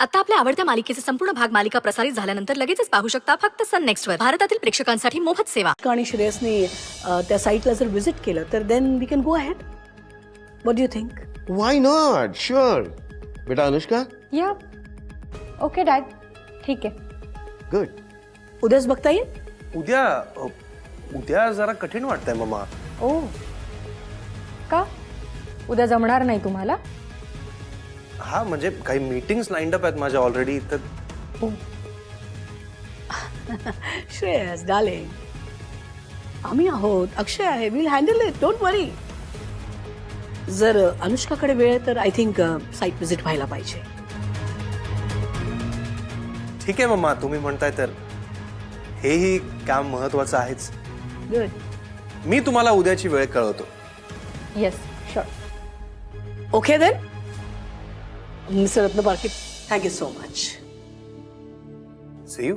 आता आपल्या आवडत्या मालिकेचे संपूर्ण भाग मालिका प्रसारित झाल्यानंतर लगेचच पाहू शकता फक्त सन नेक्स्टवर. भारतातील प्रेक्षकांसाठी मोफत सेवा. आणि श्रेयसने त्या साईटला जर विजिट केलं तर then we can go ahead. What do you think? Why not? Sure. बेटा अनुष्का या ओके डॅड, ठीक आहे. गुड. उद्याच बघता येईल? उद्या जरा कठीण वाटतंय मम्मा. ओ का उद्या जमणार नाही तुम्हाला? हा म्हणजे काही मीटिंग्स लाईंड अप आहेत माझ्या ऑलरेडी. तर श्रेयस डार्लिंग, आम्ही आहोत, अक्षय आहे, विल हँडल इट, डोंट वरी. जर अनुष्काकडे वेळ आहे तर आय थिंक साईट व्हिजिट व्हायला पाहिजे. ठीक आहे मम्मा, तुम्ही म्हणताय तर हेही काम महत्वाचं आहेच. गुड. मी तुम्हाला उद्याची वेळ कळवतो. Yes sure. Okay then mister Ratnaparkhi, thank you so much. See you.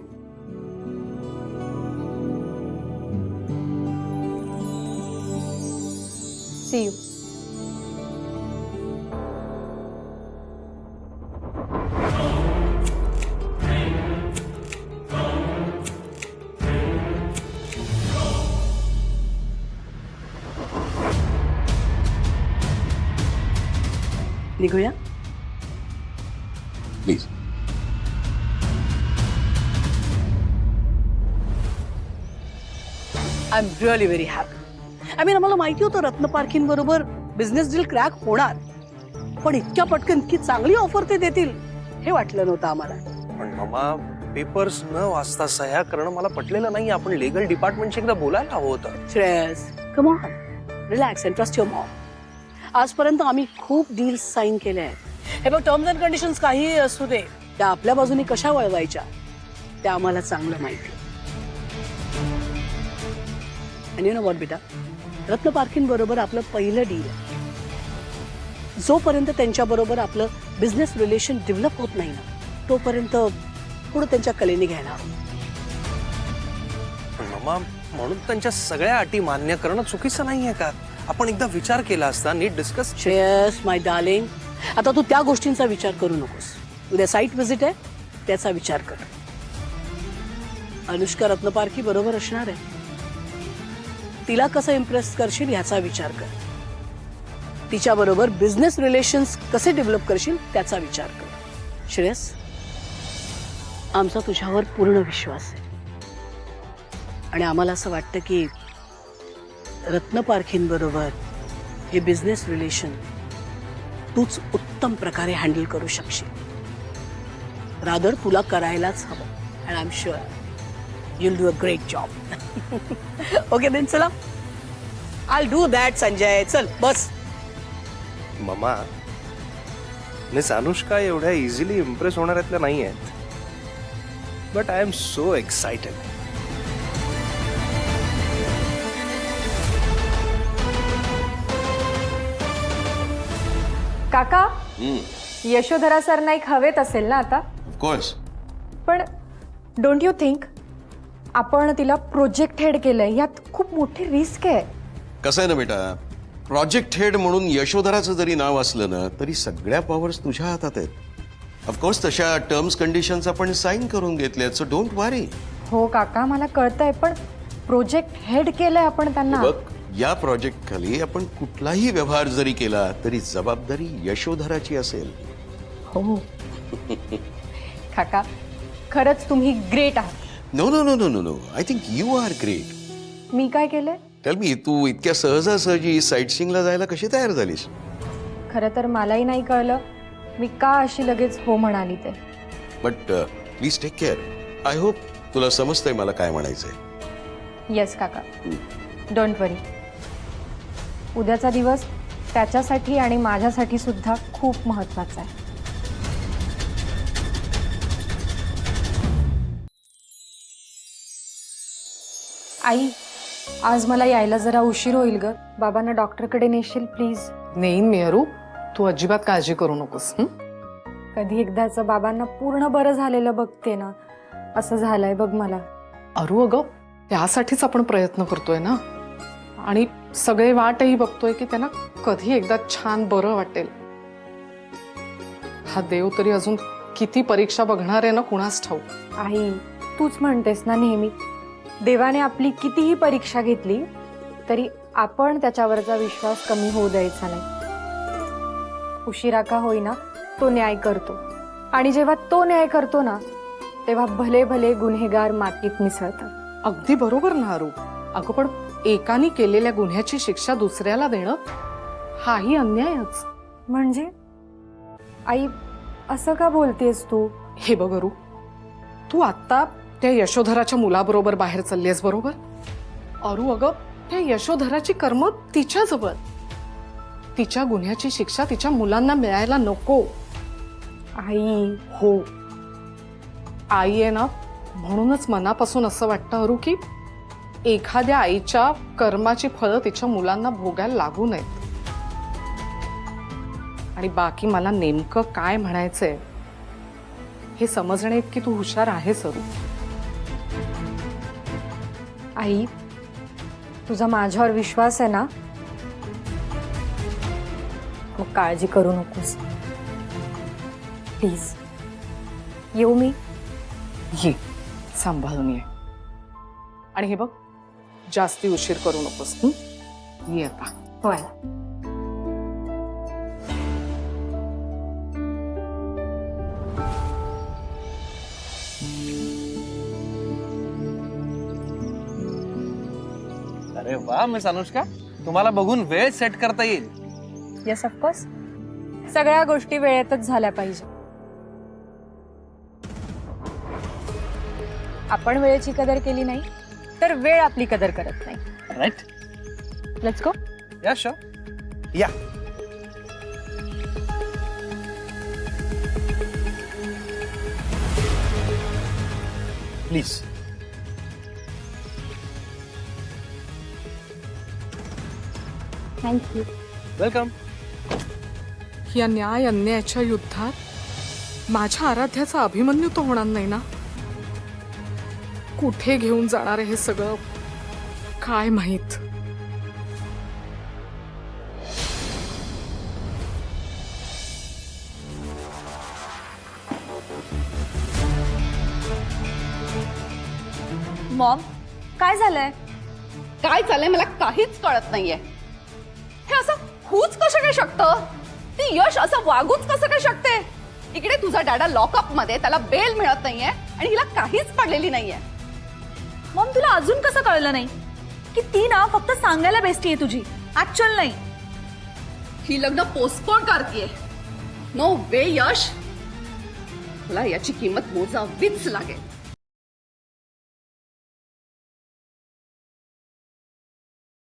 See you. निघूया. Please. I am really very happy. I mean आम्हाला माहिती होतं रत्नपारखींबरोबर बिझनेस डील क्रॅक होणार, पण इतक्या पटकन इतकी चांगली ऑफर ते देतील हे वाटलं नव्हतं आम्हाला. पण मम्मा, पेपर्स न वाचता सह्या करणं मला पटलेलं नाही. आपण लीगल डिपार्टमेंटशी एकदा बोलायला हवं होतं. Shreyas, come on, relax and trust your Maugham. आजपर्यंत आम्ही खूप डील्स साईन केले आहेत. हे बघ, टर्म्स अँड कंडिशन्स काहीही असू दे, त्या आपल्या बाजूने कशा वळवायच्या त्या आम्हाला चांगलं माहिती. आणि यू नो व्हॉट बेटा, रत्नपारखींबरोबर आपलं पहिलं डील आहे. जोपर्यंत त्यांच्याबरोबर आपलं बिझनेस रिलेशन डेव्हलप होत नाही ना, तोपर्यंत पुढे त्यांच्या कलेने घ्यायला हवं. पण मम्मा, म्हणून त्यांच्या सगळ्या अटी मान्य करणं चुकीचं नाहीये का? आपण एकदा विचार केला असता, नीट डिस्कस. श्रेयस माय डार्लिंग, आता तू त्या गोष्टींचा विचार करू नकोस. उद्या साईट व्हिजिट आहे, त्याचा विचार कर. अनुष्का रत्नपारखी बरोबर असणार आहे, तिला कसं इम्प्रेस करशील ह्याचा विचार कर. तिच्याबरोबर बिझनेस रिलेशन्स कसे डेव्हलप करशील त्याचा विचार कर. श्रेयस, आमचा तुझ्यावर पूर्ण विश्वास आहे आणि आम्हाला असं वाटतं की रत्नपारखींबरोबर हे बिझनेस रिलेशन तूच उत्तम प्रकारे हँडल करू शकशील. रादर तुला करायलाच हवं. And I am sure you'll do a great job. Okay then, चला. I'll do that, Sanjay. चल बस. मम्मा, मिस अनुष्का एवढ्या इझिली इम्प्रेस होणाऱ्यातल्या नाही आहेत. But I am so excited. काका, यशोधरा सरनाईक हवेत असेल ना आता? ऑफकोर्स. पण डोंट यू थिंक आपण तिला प्रोजेक्ट हेड केलंय, यात खूप मोठी रिस्क आहे. कसं आहे ना बेटा, प्रोजेक्ट हेड म्हणून यशोधराचं जरी नाव असलं ना तरी सगळ्या पॉवर्स तुझ्या हातात आहेत. ऑफकोर्स तशा टर्म्स कंडिशन्स आपण साईन करून घेतल्यात, सो डोंट वरी. हो काका, मला कळतंय, पण प्रोजेक्ट हेड केलंय आपण त्यांना. बघ, या प्रोजेक्ट खाली आपण कुठलाही व्यवहार जरी केला तरी जबाबदारी यशोधराची असेल. हो काका, खरंच तुम्ही ग्रेट आहात. No no no no no no, I think you are great. मी काय केलंय? टेल मी, तू इतक्या सहजासहजी साईट सीइंगला जायला कशी तयार झालीस? खरं तर मलाही नाही कळलं मी का अशी लगेच हो म्हणाली ते. But please take care. I hope तुला समजतंय मला काय म्हणायचंय. येस काका, डोंट वरी. उद्याचा दिवस त्याच्यासाठी आणि माझ्यासाठी सुद्धा खूप महत्वाचा आहे. आई, आज मला यायला जरा उशीर होईल ग. बाबांना डॉक्टरकडे नेशील प्लीज? नेईन मी अरू, तू अजिबात काळजी करू नकोस. कधी एकदाचं बाबांना पूर्ण बरं झालेलं बघते ना, असं झालंय बघ मला. अरू अगं, त्यासाठीच आपण प्रयत्न करतोय ना, आणि सगळे वाटही बघतोय की त्यांना कधी एकदा छान बरं वाटेल. हा देव तरी अजून किती परीक्षा बघणार आहे ना कुणास ठाऊक. आई तूच म्हणतेस ना नेहमी, देवाने आपली कितीही परीक्षा घेतली तरी आपण त्याच्यावरचा विश्वास कमी होऊ द्यायचा नाही. उशिरा का होईना तो न्याय करतो, आणि जेव्हा तो न्याय करतो ना तेव्हा भले भले गुन्हेगार मातीत मिसळतात. अगदी बरोबर ना आरू. अगं पण एकाने केलेल्या गुन्ह्याची शिक्षा दुसऱ्याला देणं हाही अन्यायच. म्हणजे आई असं का बोलतेस तू? हे बघ अरू, तू आत्ता त्या यशोधराच्या मुलाबरोबर बाहेर चाललीस बरोबर. अरू अगं, त्या यशोधराची कर्म तिच्याजवळ. तिच्या गुन्ह्याची शिक्षा तिच्या मुलांना मिळायला नको. आई हो, आई आहे ना, म्हणूनच मनापासून असं वाटतं अरू की एखाद्या आईच्या कर्माची फळं तिच्या मुलांना भोगायला लागू नयेत. आणि बाकी मला नेमकं काय म्हणायचंय हे समजणे इतकी तू हुशार आहेस अरू. आई तुझा माझ्यावर विश्वास आहे ना, मग काळजी करू नकोस प्लीज. येऊ मी? ये, सांभाळून ये. आणि हे बघ, जास्ती उशीर करू नकोस. ये आता. होय. अरे वा मिस अनुष्का, तुम्हाला बघून वेळ सेट करता येईल. येस ऑफकोर्स, सगळ्या गोष्टी वेळेतच झाल्या पाहिजे. आपण वेळेची कदर केली नाही तर वेळ आपली कदर करत नाही. राईट. Let's go. या शुअर. या. प्लीज. थँक्यू. वेलकम. या न्याय अन्यायाच्या युद्धात माझ्या आराध्याचा अभिमन्यू तो होणार नाही ना. कुठे घेऊन जाणार आहे हे सगळं काय माहित. मॉम काय झालंय? काय चाललंय मला काहीच कळत नाहीये. हे असं होऊच कसं काय शकतं? ती यश असं वागूच कसं काय शकते? इकडे तुझा डॅडा लॉकअप मध्ये, त्याला बेल मिळत नाहीये आणि हिला काहीच पडलेली नाहीये. मॉम तुला अजून कसं कळलं नाही की ती ना फक्त सांगायला बेस्टी आहे तुझी, ऍक्च्युअल नाही. ही लग्न पोस्टपोन करतेय. नो वे यश, मला याची किंमत मोजावीच लागेल.